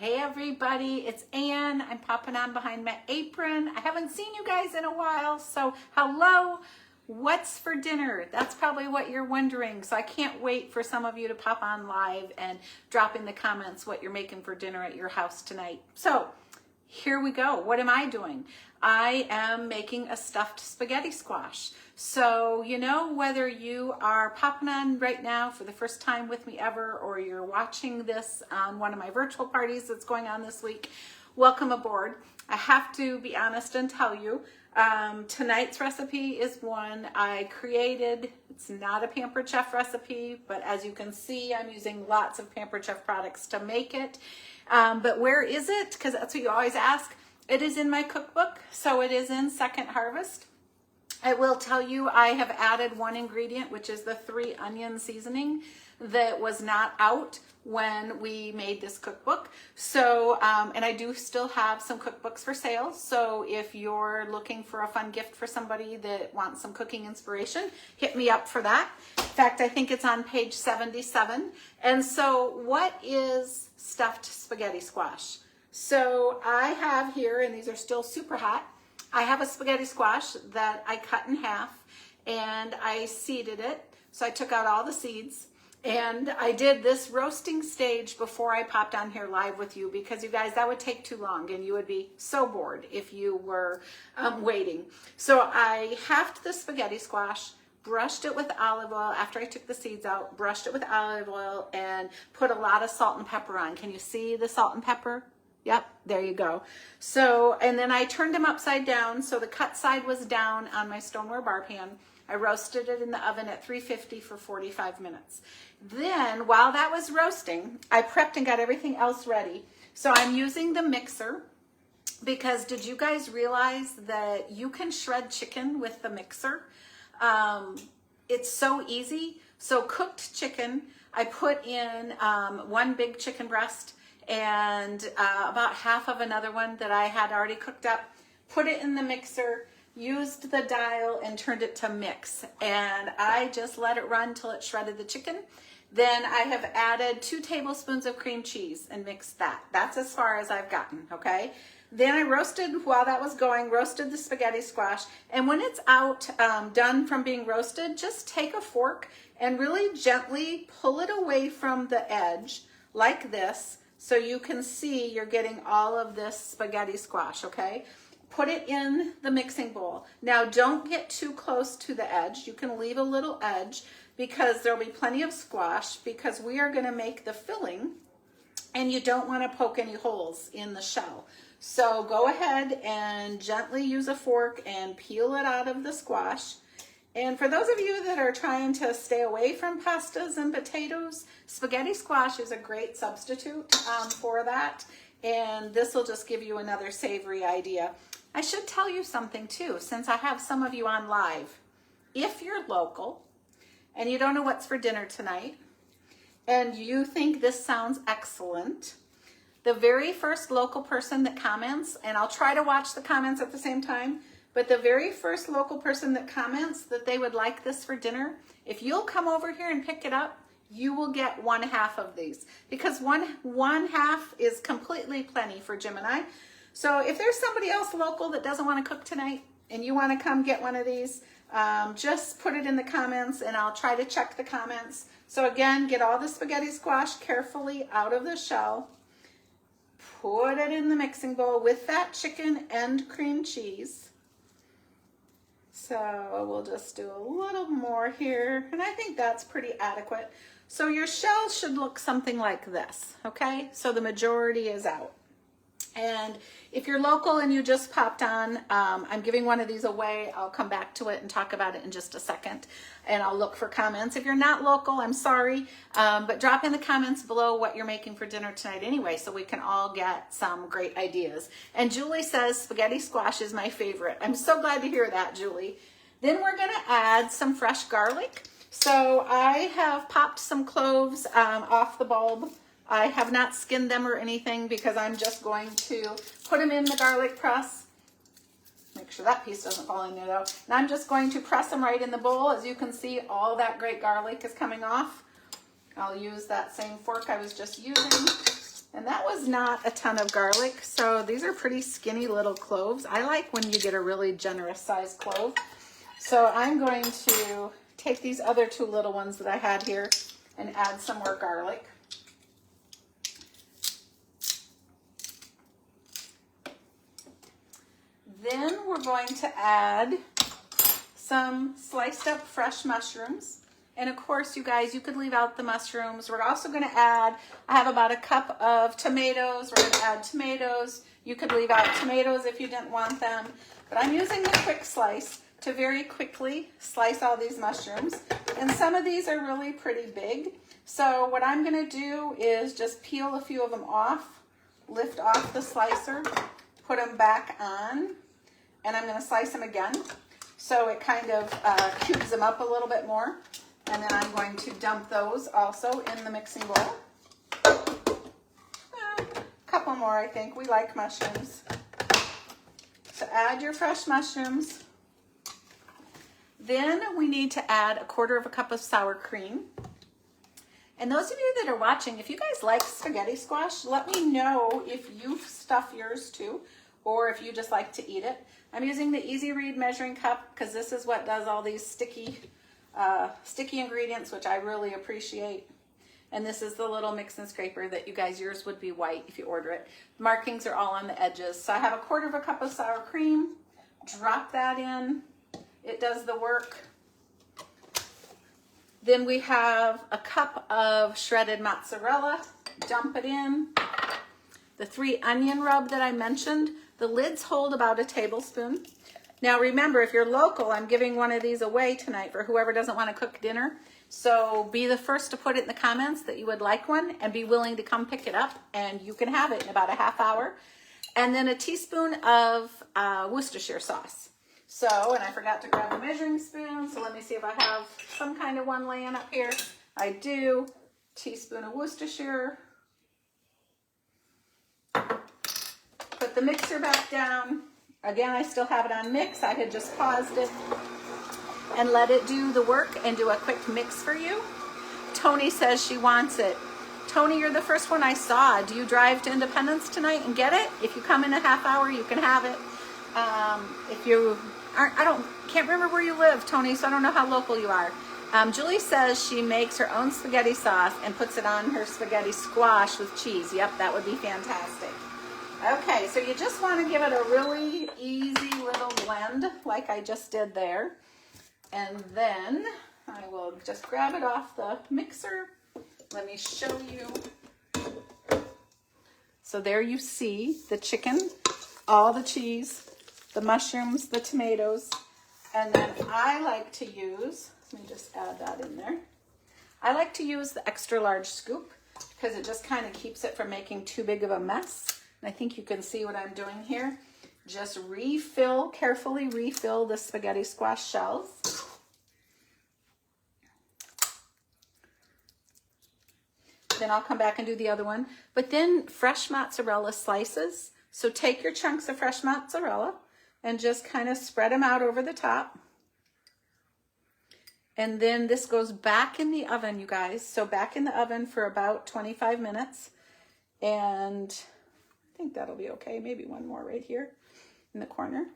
Hey everybody, it's Ann. I'm popping on behind my apron. I haven't seen you guys in a while, so hello. What's for dinner? That's probably what you're wondering. So I can't wait for some of you to pop on live and drop in the comments what you're making for dinner at your house tonight. So here we go. What am I doing? I am making a stuffed spaghetti squash. So, you know, whether you are popping on right now for the first time with me ever, or you're watching this on one of my virtual parties that's going on this week, welcome aboard. I have to be honest and tell you, tonight's recipe is one I created. It's not a Pampered Chef recipe, but as you can see, I'm using lots of Pampered Chef products to make it. But where is it? Because that's what you always ask. It is in my cookbook, so it is in Second Harvest. I will tell you I have added one ingredient, which is the 3 onion seasoning that was not out when we made this cookbook. So, and I do still have some cookbooks for sale. So if you're looking for a fun gift for somebody that wants some cooking inspiration, hit me up for that. In fact, I think it's on page 77. And so what is stuffed spaghetti squash? So I have here, and these are still super hot, I have a spaghetti squash that I cut in half and I seeded it. So I took out all the seeds and I did this roasting stage before I popped on here live with you, because you guys, that would take too long and you would be so bored if you were waiting. So I halved the spaghetti squash, brushed it with olive oil after I took the seeds out, brushed it with olive oil and put a lot of salt and pepper on. Can you see the salt and pepper? Yep, there you go. So, and then I turned them upside down. So the cut side was down on my stoneware bar pan. I roasted it in the oven at 350 for 45 minutes. Then while that was roasting, I prepped and got everything else ready. So I'm using the mixer because did you guys realize that you can shred chicken with the mixer? It's so easy. So cooked chicken, I put in one big chicken breast and about half of another one that I had already cooked up, put it in the mixer, used the dial and turned it to mix. And I just let it run till it shredded the chicken. Then I have added 2 tablespoons of cream cheese and mixed that. That's as far as I've gotten, okay? Then I roasted, while that was going, roasted the spaghetti squash. And when it's out, done from being roasted, just take a fork and really gently pull it away from the edge like this, so you can see you're getting all of this spaghetti squash, okay? Put it in the mixing bowl. Now don't get too close to the edge. You can leave a little edge because there'll be plenty of squash, because we are gonna make the filling and you don't wanna poke any holes in the shell. So go ahead and gently use a fork and peel it out of the squash. And for those of you that are trying to stay away from pastas and potatoes, spaghetti squash is a great substitute for that. And this will just give you another savory idea. I should tell you something too, since I have some of you on live. If you're local and you don't know what's for dinner tonight, and you think this sounds excellent, the very first local person that comments, and I'll try to watch the comments at the same time, but the very first local person that comments that they would like this for dinner, if you'll come over here and pick it up, you will get 1/2 of these, because one half is completely plenty for Jim and I. So if there's somebody else local that doesn't want to cook tonight and you want to come get one of these, just put it in the comments and I'll try to check the comments. So again, get all the spaghetti squash carefully out of the shell, put it in the mixing bowl with that chicken and cream cheese. So we'll just do a little more here, and I think that's pretty adequate. So your shell should look something like this, okay? So the majority is out. And if you're local and you just popped on, I'm giving one of these away. I'll come back to it and talk about it in just a second, and I'll look for comments. If you're not local, I'm sorry, but drop in the comments below what you're making for dinner tonight anyway, so we can all get some great ideas. And Julie says spaghetti squash is my favorite. I'm so glad to hear that, Julie. Then we're gonna add some fresh garlic. So I have popped some cloves off the bulb. I have not skinned them or anything because I'm just going to put them in the garlic press. Make sure that piece doesn't fall in there though. And I'm just going to press them right in the bowl. As you can see, all that great garlic is coming off. I'll use that same fork I was just using. And that was not a ton of garlic. So these are pretty skinny little cloves. I like when you get a really generous sized clove. So I'm going to take these other 2 little ones that I had here and add some more garlic. Then we're going to add some sliced up fresh mushrooms. And of course, you guys, you could leave out the mushrooms. We're also going to add, I have about a cup of tomatoes. We're going to add tomatoes. You could leave out tomatoes if you didn't want them. But I'm using the quick slice to very quickly slice all these mushrooms. And some of these are really pretty big. So what I'm going to do is just peel a few of them off, lift off the slicer, put them back on, and I'm going to slice them again. So it kind of cubes them up a little bit more. And then I'm going to dump those also in the mixing bowl. A couple more, I think. We like mushrooms. So add your fresh mushrooms. Then we need to add a 1/4 cup of sour cream. And those of you that are watching, if you guys like spaghetti squash, let me know if you stuff yours too, or if you just like to eat it. I'm using the Easy Read measuring cup because this is what does all these sticky ingredients, which I really appreciate. And this is the little mix and scraper that you guys, yours would be white if you order it. The markings are all on the edges. So I have a 1/4 cup of sour cream. Drop that in. It does the work. Then we have a cup of shredded mozzarella. Dump it in. The 3 onion rub that I mentioned, the lids hold about a tablespoon. Now remember, if you're local, I'm giving one of these away tonight for whoever doesn't want to cook dinner. So be the first to put it in the comments that you would like one and be willing to come pick it up, and you can have it in about a half hour. And then a teaspoon of Worcestershire sauce. So, and I forgot to grab a measuring spoon, so let me see if I have some kind of one laying up here. I do. Teaspoon of Worcestershire. Put the mixer back down. Again, I still have it on mix. I had just paused it and let it do the work and do a quick mix for you. Tony says she wants it. Tony, you're the first one I saw. Do you drive to Independence tonight and get it? If you come in a half hour, you can have it. If you aren't, can't remember where you live, Tony, so I don't know how local you are. Julie says she makes her own spaghetti sauce and puts it on her spaghetti squash with cheese. Yep, that would be fantastic. Okay, so you just want to give it a really easy little blend like I just did there. And then I will just grab it off the mixer. Let me show you. So there you see the chicken, all the cheese, the mushrooms, the tomatoes, and then I like to use, let me just add that in there. I like to use the extra large scoop because it just kind of keeps it from making too big of a mess. And I think you can see what I'm doing here. Just refill, carefully refill the spaghetti squash shells. Then I'll come back and do the other one. But then fresh mozzarella slices. So take your chunks of fresh mozzarella and just kind of spread them out over the top. And then this goes back in the oven, you guys. So back in the oven for about 25 minutes. And I think that'll be okay. Maybe one more right here in the corner.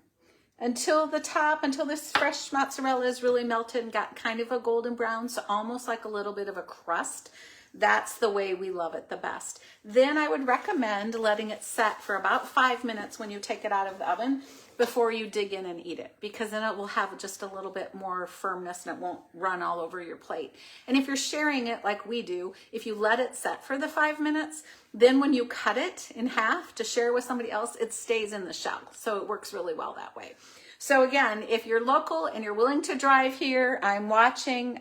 Until the top, until this fresh mozzarella is really melted and got kind of a golden brown, so almost like a little bit of a crust. That's the way we love it the best. Then I would recommend letting it set for about 5 minutes when you take it out of the oven before you dig in and eat it, because then it will have just a little bit more firmness and it won't run all over your plate. And if you're sharing it like we do, if you let it set for the 5 minutes, then when you cut it in half to share with somebody else, it stays in the shell. So it works really well that way. So again, if you're local and you're willing to drive here, I'm watching.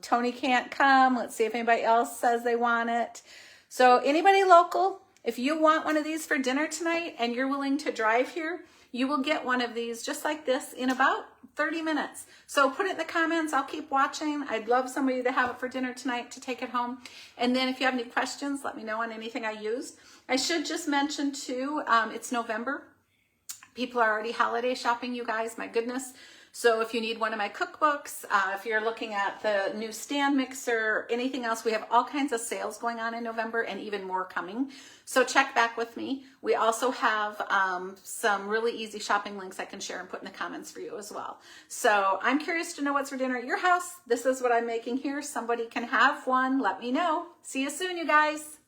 Tony can't come. Let's see if anybody else says they want it. So anybody local, if you want one of these for dinner tonight and you're willing to drive here, you will get one of these just like this in about 30 minutes. So put it in the comments. I'll keep watching. I'd love somebody to have it for dinner tonight to take it home. And then if you have any questions, let me know on anything I used. I should just mention too, it's November. People are already holiday shopping, you guys, my goodness. So if you need one of my cookbooks, if you're looking at the new stand mixer, anything else, we have all kinds of sales going on in November and even more coming. So check back with me. We also have some really easy shopping links I can share and put in the comments for you as well. So I'm curious to know what's for dinner at your house. This is what I'm making here. Somebody can have one. Let me know. See you soon, you guys.